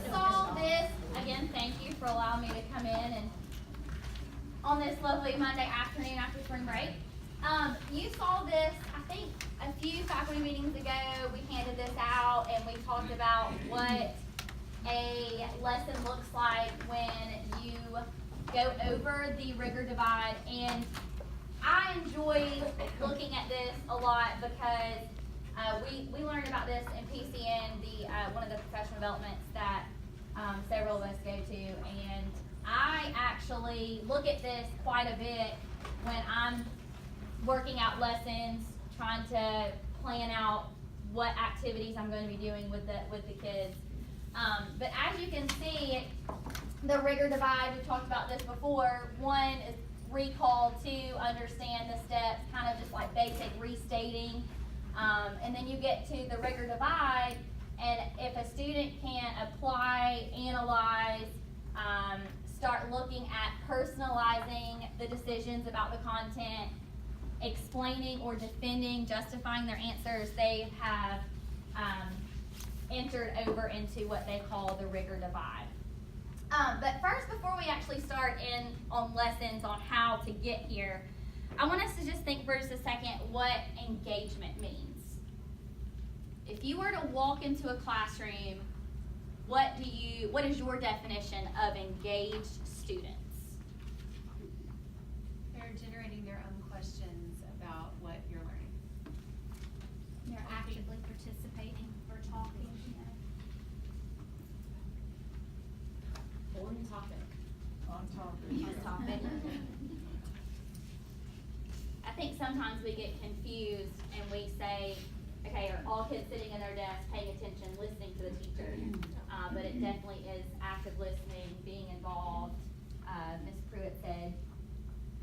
saw this, again, thank you for allowing me to come in and on this lovely Monday afternoon after spring break. You saw this, I think, a few faculty meetings ago. We handed this out and we talked about what a lesson looks like when you go over the rigor divide. And I enjoy looking at this a lot because we learned about this in PCN, one of the professional developments that several of us go to. And I actually look at this quite a bit when I'm working out lessons, trying to plan out what activities I'm going to be doing with the kids. But as you can see, the rigor divide, we've talked about this before. One is recall, two, understand the steps, kind of just like basic restating. And then you get to the rigor divide, and if a student can apply, analyze, start looking at personalizing the decisions about the content, explaining or defending, justifying their answers, they have entered over into what they call the rigor divide. But first, before we actually start in on lessons on how to get here, I want us to just think for just a second what engagement means. If you were to walk into a classroom, what is your definition of engaged students? They're generating their own questions about what you're learning. They're actively participating or talking. On topic. On topic. I think sometimes we get confused and we say, okay, are all kids sitting in their desks paying attention, listening to the teacher? But it definitely is active listening, being involved. Ms. Pruitt said,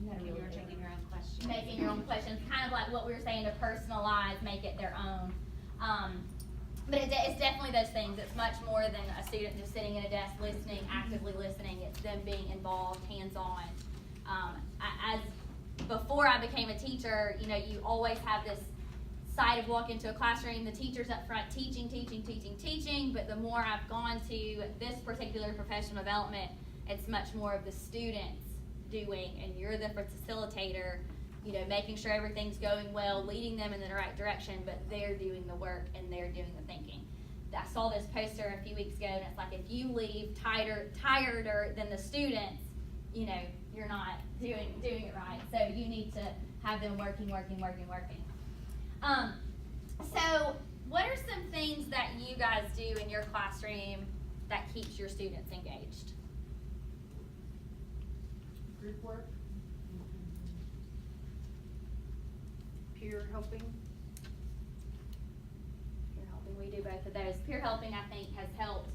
You're taking your own questions. making your own questions, kind of like what we were saying to personalize, make it their own. But it's definitely those things. It's much more than a student just sitting at a desk listening, actively listening. It's them being involved, hands-on. As before I became a teacher, you always have this sight of walking into a classroom, the teacher's up front teaching, but the more I've gone to this particular professional development, it's much more of the students doing, and you're the facilitator, making sure everything's going well, leading them in the right direction, but they're doing the work and they're doing the thinking. I saw this poster a few weeks ago, and it's like, if you leave tireder than the students, you're not doing it right. So you need to have them working. So what are some things that you guys do in your classroom that keeps your students engaged? Group work. Peer helping. Peer helping, we do both of those. Peer helping, I think, has helped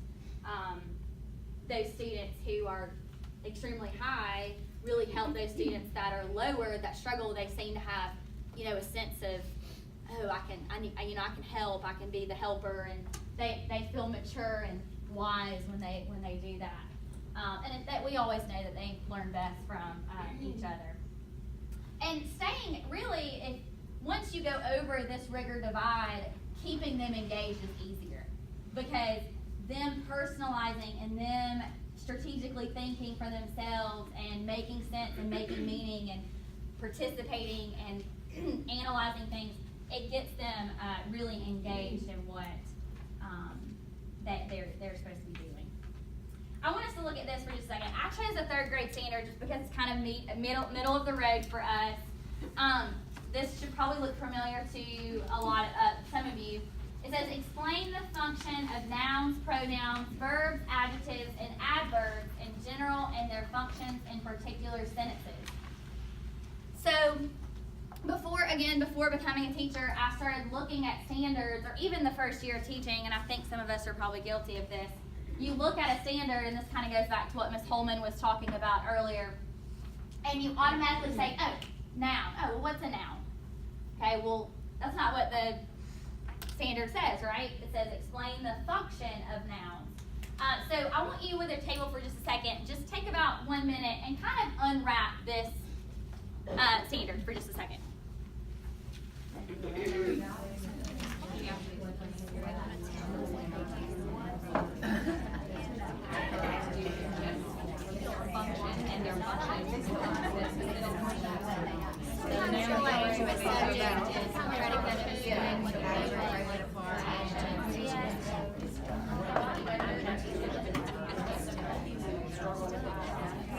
those students who are extremely high really help those students that are lower, that struggle. They seem to have, a sense of, I can help, I can be the helper, and they feel mature and wise when they do that. And that we always know that they learn best from each other. And staying, really, once you go over this rigor divide, keeping them engaged is easier, because them personalizing and them strategically thinking for themselves and making sense and making meaning and participating and analyzing things, it gets them really engaged in what that they're supposed to be doing. I want us to look at this for just a second. I chose a third grade standard just because it's kind of middle of the road for us. This should probably look familiar to some of you. It says, explain the function of nouns, pronouns, verbs, adjectives, and adverbs in general and their functions in particular sentences. So, before becoming a teacher, I started looking at standards, or even the first year of teaching, and I think some of us are probably guilty of this. You look at a standard, and this kind of goes back to what Ms. Holman was talking about earlier, and you automatically say, oh, noun. Oh, well, what's a noun? Okay, well, that's not what the standard says, right? It says explain the function of nouns. So I want you with your table for just a second, just take about 1 minute and kind of unwrap this standard for just a second. Well,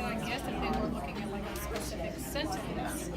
I guess if they were looking at like a specific sentence.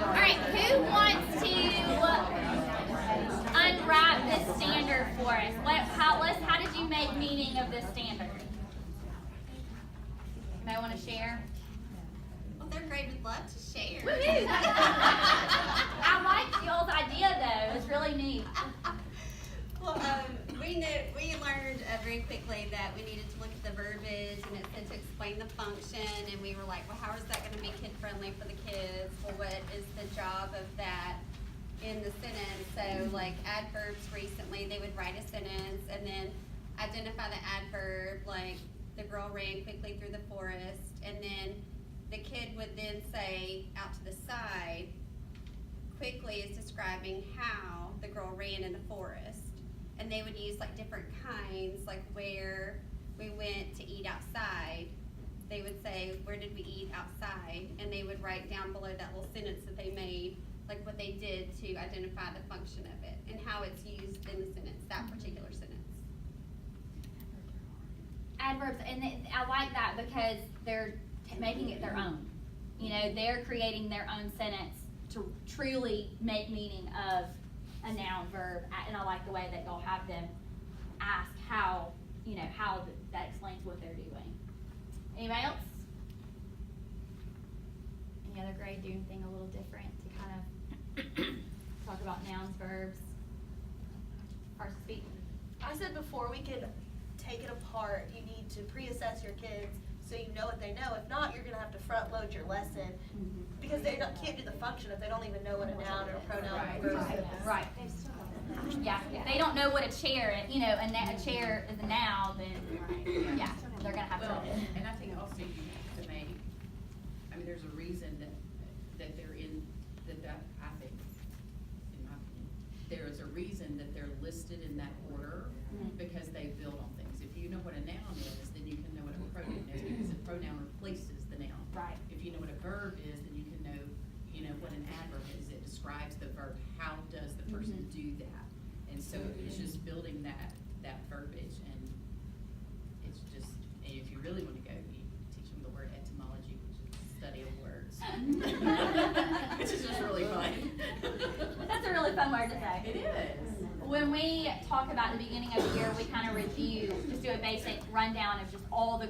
Alright, who wants to unwrap this standard for us? How did you make meaning of this standard? Anybody want to share? Well, they're great. We'd love to share. Woohoo! I like y'all's idea though. It's really neat. Well, we learned very quickly that we needed to look at the verbiage, and it said to explain the function, and we were like, well, how is that going to be kid friendly for the kids? Well, what is the job of that in the sentence? So like adverbs recently, they would write a sentence and then identify the adverb, like the girl ran quickly through the forest, and then the kid would then say out to the side, quickly is describing how the girl ran in the forest. And they would use like different kinds, like where we went to eat outside. They would say, where did we eat outside? And they would write down below that little sentence that they made, like what they did to identify the function of it and how it's used in the sentence, that particular sentence. Adverbs, and I like that because they're making it their own. You know, they're creating their own sentence to truly make meaning of a noun, verb, and I like the way that y'all have them ask how, how that explains what they're doing. Anybody else? Any other grade do anything a little different to kind of talk about nouns, verbs? Parts of speech. I said before, we could take it apart. You need to pre-assess your kids so you know what they know. If not, you're going to have to front load your lesson because they can't do the function if they don't even know what a noun or a pronoun or a verb is. Right. Yeah, if they don't know what a chair, a chair is a noun, then, yeah, they're gonna have Well, trouble. and I think also you have to make, there's a reason that they're in, that I think, in my opinion, there is a reason that they're listed in that order because they build on things. If you know what a noun is, then you can know what a pronoun is because a pronoun replaces the noun. Right. If you know what a verb is, then you can know, what an adverb is. It describes the verb. How does the person do that? And so it's just building that verbiage, and it's just, and if you really want to go, you teach them the word etymology, which is the study of words. Which is just really fun. That's a really fun word to say. It is. When we talk about the beginning of the year, we kind of review, just do a basic rundown of just all the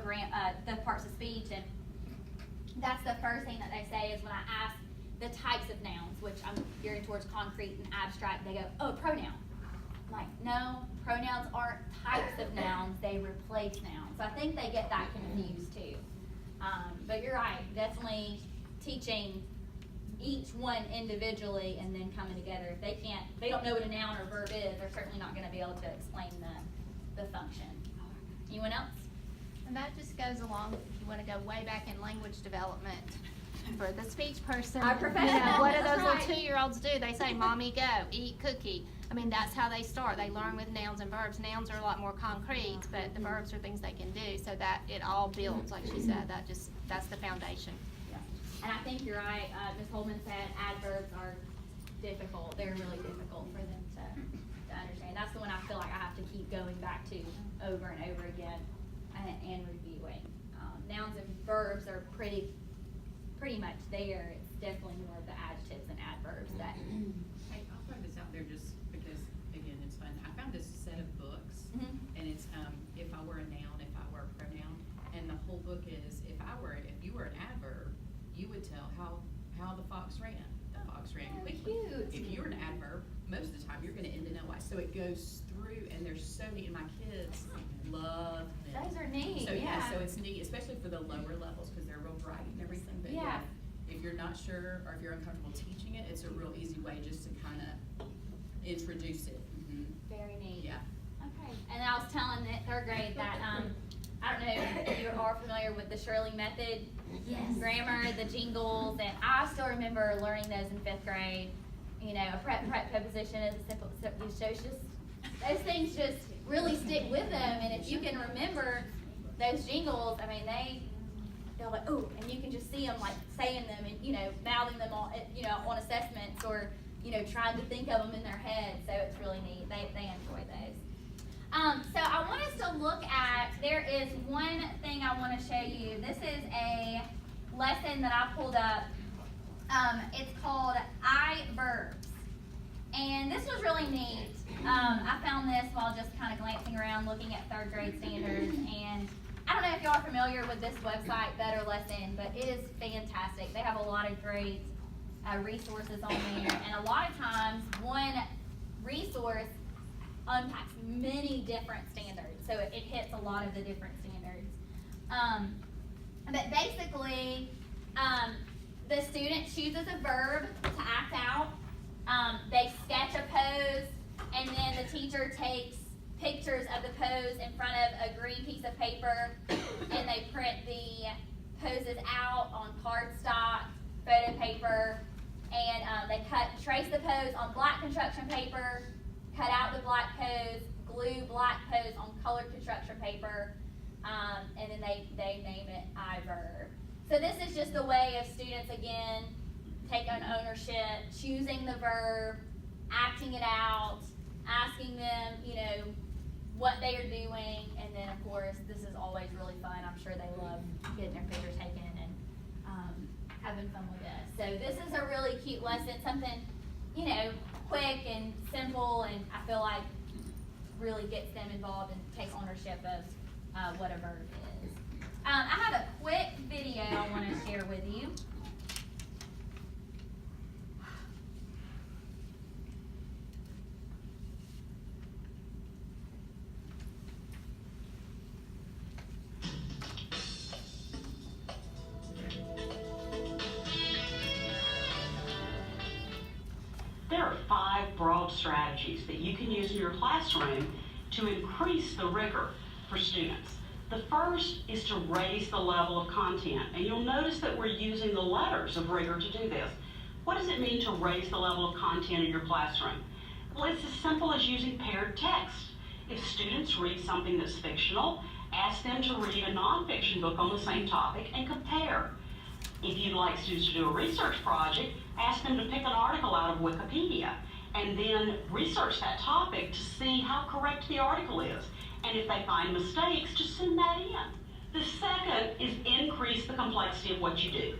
parts of speech, and that's the first thing that they say is when I ask the types of nouns, which I'm gearing towards concrete and abstract, they go, oh, pronoun. I'm like, no, pronouns aren't types of nouns, they replace nouns. So I think they get that confused too. But you're right, definitely teaching each one individually and then coming together. If they don't know what a noun or verb is, they're certainly not gonna be able to explain the function. Anyone else? And that just goes along, if you wanna go way back in language development, for the speech person. Our professional, What do that's those right. little 2-year-olds do? They say, "Mommy, go, eat cookie." I mean, that's how they start. They learn with nouns and verbs. Nouns are a lot more concrete, but the verbs are things they can do, so that it all builds, like she said, that's the foundation. Yeah. And I think you're right, Ms. Holman said adverbs are difficult, they're really difficult for them to understand. That's the one I feel like I have to keep going back to over and over again and reviewing. Nouns and verbs are pretty much there, it's definitely more of the adjectives and adverbs that. Hey, I'll throw this out there just because, again, it's fun. I found this set of books, and it's, if I were a noun, if I were a pronoun, and the whole book is, if you were an adverb, you would tell how the fox ran. The fox ran Oh, quickly. cute. If you're an adverb, most of the time, you're gonna end in ly. So it goes through, and there's so neat, and my kids love them. Those are neat, So, yeah. so it's neat, especially for the lower levels, because they're real bright and everything, but Yeah. if you're not sure, or if you're uncomfortable teaching it, it's a real easy way just to kinda introduce it. Very neat. Yeah. Okay, and I was telling the third grade that, I don't know if you are familiar with the Shirley method. Yes. Grammar, the jingles, and I still remember learning those in 5th grade. You know, a prep preposition is a simple, so it's just, those things just really stick with them, and if you can remember those jingles, I mean, they're like, oh, and you can just see them like saying them and, you know, mouthing them on, you know, on assessments or, you know, trying to think of them in their head, so it's really neat, they enjoy those. So I want us to look at, there is one thing I want to show you. This is a lesson that I pulled up. It's called I Verbs. And this was really neat. I found this while just kind of glancing around looking at 3rd grade standards. And I don't know if y'all are familiar with this website, Better Lesson, but it is fantastic. They have a lot of great resources on there. And a lot of times, one resource unpacks many different standards, so it hits a lot of the different standards. But basically, the student chooses a verb to act out. They sketch a pose, and then the teacher takes pictures of the pose in front of a green piece of paper, and they print the poses out on cardstock, photo paper, and they trace the pose on black construction paper, cut out the black pose, glue black pose on colored construction paper, and then they name it I Verb. So this is just a way of students, again, taking ownership, choosing the verb, acting it out, asking them, you know, what they are doing, and then of course, this is always really fun. I'm sure they love getting their pictures taken and having fun with this. So this is a really cute lesson, something, you know, quick and simple, and I feel like really gets them involved and take ownership of what a verb is. I have a quick video I want to share with you. There are 5 broad strategies that you can use in your classroom to increase the rigor for students. The first is to raise the level of content, and you'll notice that we're using the letters of rigor to do this. What does it mean to raise the level of content in your classroom? Well, it's as simple as using paired text. If students read something that's fictional, ask them to read a nonfiction book on the same topic and compare. If you'd like students to do a research project, ask them to pick an article out of Wikipedia and then research that topic to see how correct the article is. And if they find mistakes, just send that in. The second is increase the complexity of what you do.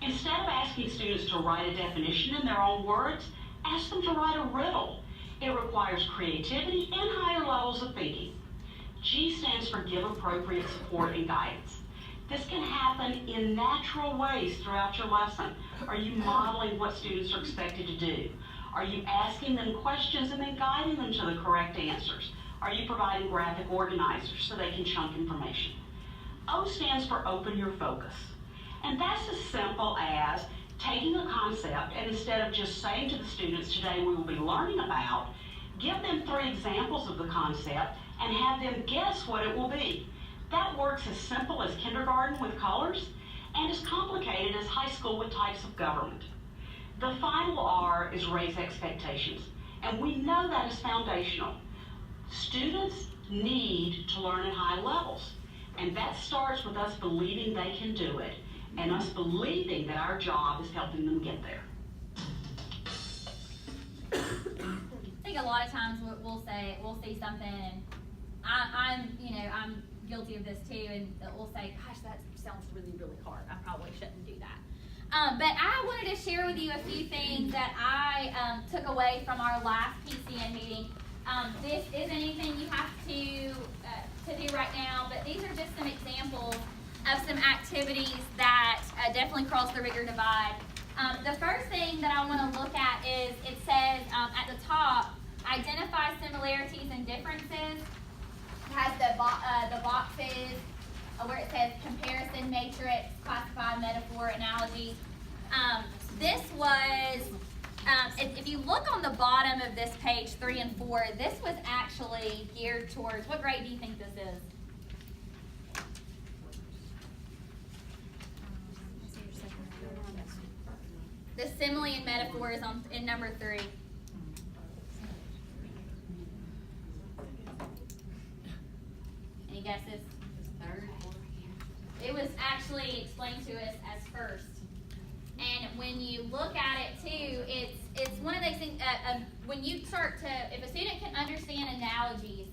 Instead of asking students to write a definition in their own words, ask them to write a riddle. It requires creativity and higher levels of thinking. G stands for give appropriate support and guidance. This can happen in natural ways throughout your lesson. Are you modeling what students are expected to do? Are you asking them questions and then guiding them to the correct answers? Are you providing graphic organizers so they can chunk information? O stands for open your focus. And that's as simple as taking a concept and instead of just saying to the students, today we will be learning about, give them 3 examples of the concept and have them guess what it will be. That works as simple as kindergarten with colors and as complicated as high school with types of government. The final R is raise expectations, and we know that is foundational. Students need to learn at high levels, and that starts with us believing they can do it and us believing that our job is helping them get there. I think a lot of times we'll see something, and I'm guilty of this too, and we'll say, gosh, that sounds really, really hard. I probably shouldn't do that. But I wanted to share with you a few things that I took away from our last PCN meeting. This isn't anything you have to do right now, but these are just some examples of some activities that definitely cross the rigor divide. The first thing that I want to look at is it says at the top, identify similarities and differences. It has the boxes where it says comparison matrix, classify, metaphor, analogy. This was, if you look on the bottom of this page 3 and 4, this was actually geared towards, what grade do you think this is? The simile and metaphor is in number 3. Any guesses? Third. It was actually explained to us as first. And when you look at it too, it's one of those things, when you start to, if a student can understand analogies,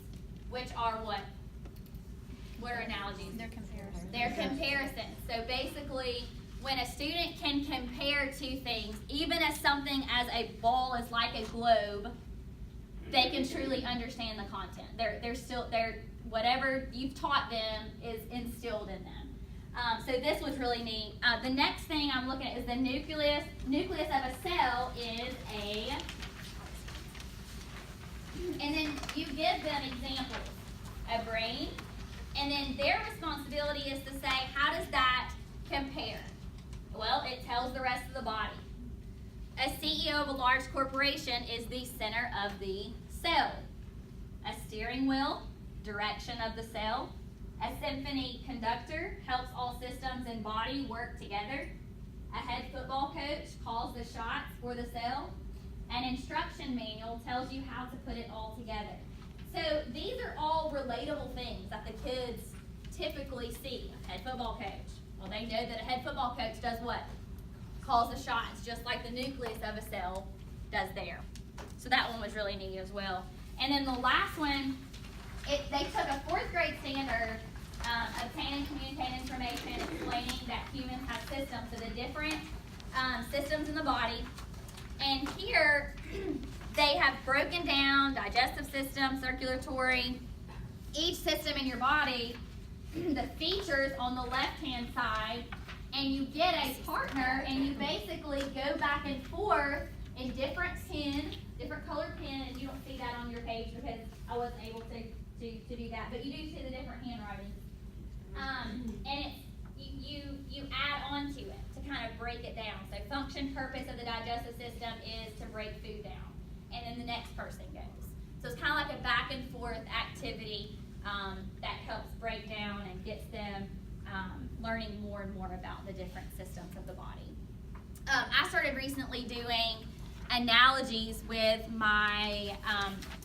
which are what? What are analogies? They're comparisons. They're comparisons. So basically, when a student can compare two things, even as something as a ball is like a globe, they can truly understand the content. They're whatever you've taught them is instilled in them. So this was really neat. The next thing I'm looking at is the nucleus. Nucleus of a cell is and then you give them examples. A brain, and then their responsibility is to say, how does that compare? Well, it tells the rest of the body. A CEO of a large corporation is the center of the cell. A steering wheel, direction of the cell. A symphony conductor helps all systems and body work together. A head football coach calls the shots for the cell. An instruction manual tells you how to put it all together. So these are all relatable things that the kids typically see. A head football coach. Well, they know that a head football coach does what? Calls the shots, just like the nucleus of a cell does there. So that one was really neat as well. And then the last one, they took a 4th grade standard, obtain and communicate information, explaining that humans have systems, so the different systems in the body. And here, they have broken down digestive system, circulatory, each system in your body, the features on the left-hand side, and you get a partner, and you basically go back and forth in different colored pen, and you don't see that on your page because I wasn't able to do that, but you do see the different handwriting. And you add on to it to kind of break it down. So function, purpose of the digestive system is to break food down, and then the next person goes. So it's kind of like a back and forth activity that helps break down and gets them learning more and more about the different systems of the body. I started recently doing analogies with my,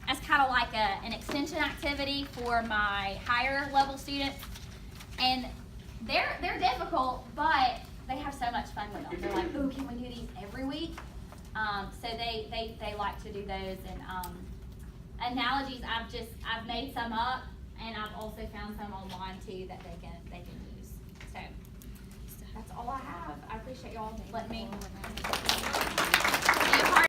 as kind of like an extension activity for my higher level students. And they're difficult, but they have so much fun with them. They're like, ooh, can we do these every week? So they like to do those. And analogies, I've made some up, and I've also found some online too that they can use. So that's all I have. I appreciate y'all letting me be a part